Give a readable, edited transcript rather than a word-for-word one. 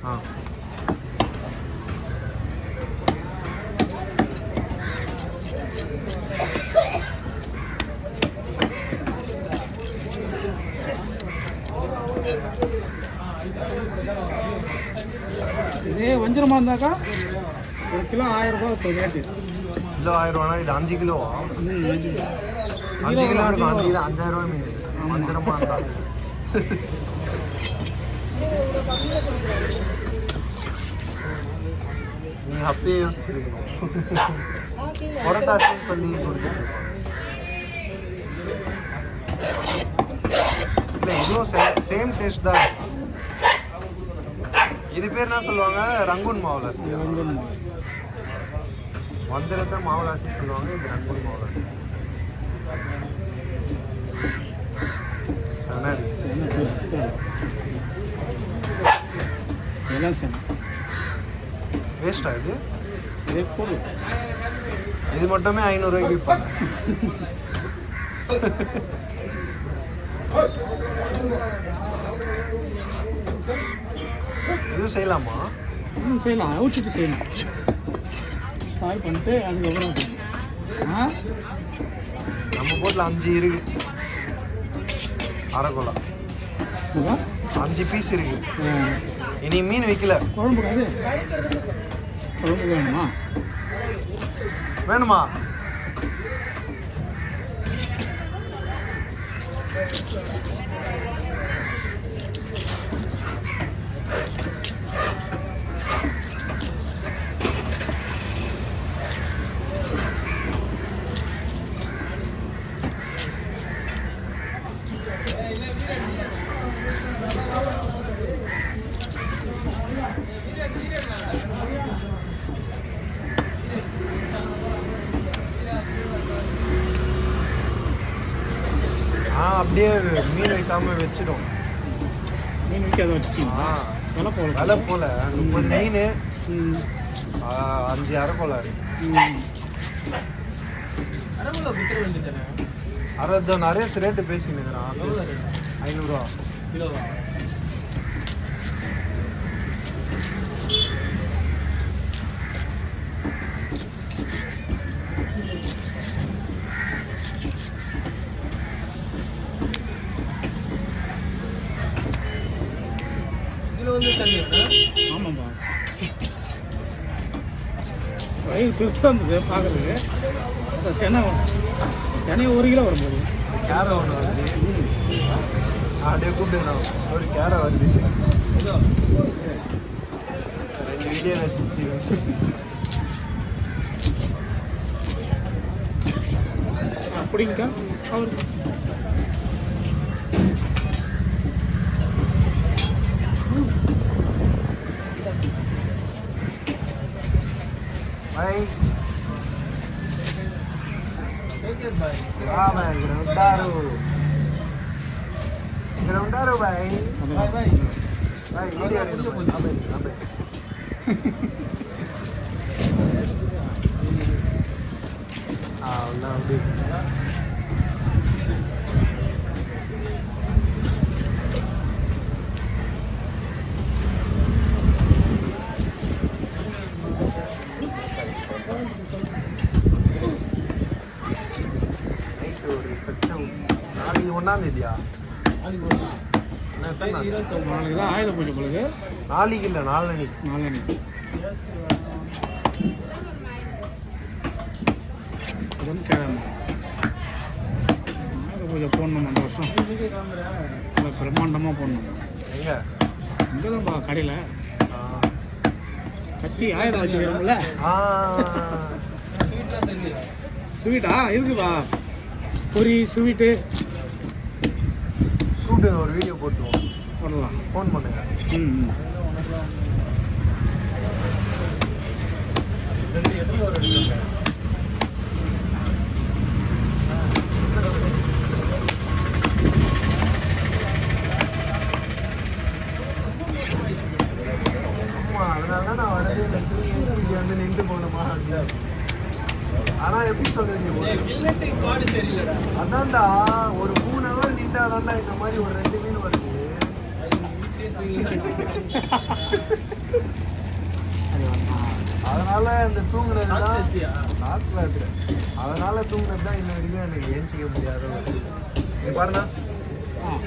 இதே வஞ்சரமாக இருந்தாக்கா ஒரு கிலோ 1000 ரூபா ரேட்டு. கிலோ 1000 ரூபானா இது 5 கிலோவா? 5 கிலோ இருக்கும். 5 கிலோ 5000 ரூபாய் மீன் இது வஞ்சரமாக இருந்தா. நீ அப்பயே யோசிச்சிருக்கணும். புரட்டாசின்னு சொல்லி கொடுத்துருக்கோம். இல்லை இதுவும் சேம் டேஸ்ட் தான். இது பேர் என்ன சொல்லுவாங்க? ரங்கூன் மாவலாசி. வஞ்சரத்தை மாவலாசி சொல்லுவாங்க. இது ரங்கூன் மாவலாசி. வேஸ்டா இது? இது மட்டுமே 500 ரூபாய்க்கு விற்பாங்க. இதுவும் செய்யலாமா? செய்யலாம். அவிச்சிட்டு செய்யலாம். காய் பண்ணிட்டு அதுக்கப்புறம் நம்ம போட்டில் 5 இருக்கு. அரைக்கோலா 5 பீஸ் இருக்கு. இனி மீன் விற்கல. குழம்பு வேணுமா? வேணுமா? அப்படியே மீன் வைக்காம வச்சிடும். மீன் வைக்காத வச்சுட்டீங்களா? விலை போல 30 மீன் 5 அரைக்கோலா அரை நிறைய ரேட்டு பேசிக்கிறேன். 500 ரூபா கிலோவா? ஆமாம்பா. வயிறு பெருசாக இருந்தது பார்க்குறதுக்கு. செனை 1 கிலோ வரும்போது கேரை ஒன்று வருது. அப்படியே கூப்பிட்டுங்கண்ணா ஒரு கேரை வருது. 2 வீடியோ நடிச்சிச்சு. அப்படிங்கக்கா அவர் भाई हाँ भाई ग्राउंडारो भाई भाई वीडियो अबे हाँ ना देख நாளைக்கு 1ஆம் தேதியா? நாளைக்கு தான் ஆயுத பூஜை பொழுது. நாளைக்கு இல்லை, நாளன்னைக்கு. கிழமை ஆயுத பூஜை போடணும். அந்த வருஷம் நல்லா பிரம்மாண்டமாக போடணும். எங்க? இங்கே தான்ப்பா கடையில் கட்டி 1000 வச்சுக்கிறோம்ல. ஸ்வீட்டா இருக்குப்பா. பொரி ஸ்வீட்டு கூப்பிட்டு ஒரு வீடியோ போட்டுருவோம். போடலாம். ஃபோன் பண்ணுங்க. அதனால தான் நான் வரதே இல்லை. இங்கே வந்து நின்று போகணுமா அப்படின்னு. ஆனா எப்படி சொல்றது, அதான்டா ஒரு 3 hour நின்றாதான்டா இந்த மாதிரி ஒரு 2 மீன் வருது. அந்த தூங்குனது தான் சாக்ஸ்ல இருக்கிற அதனால தூங்குனது தான் இன்ன வரைக்கும் எனக்கு ஏஞ்சிக்க முடியாத ஒரு பாருண்ணா ஆ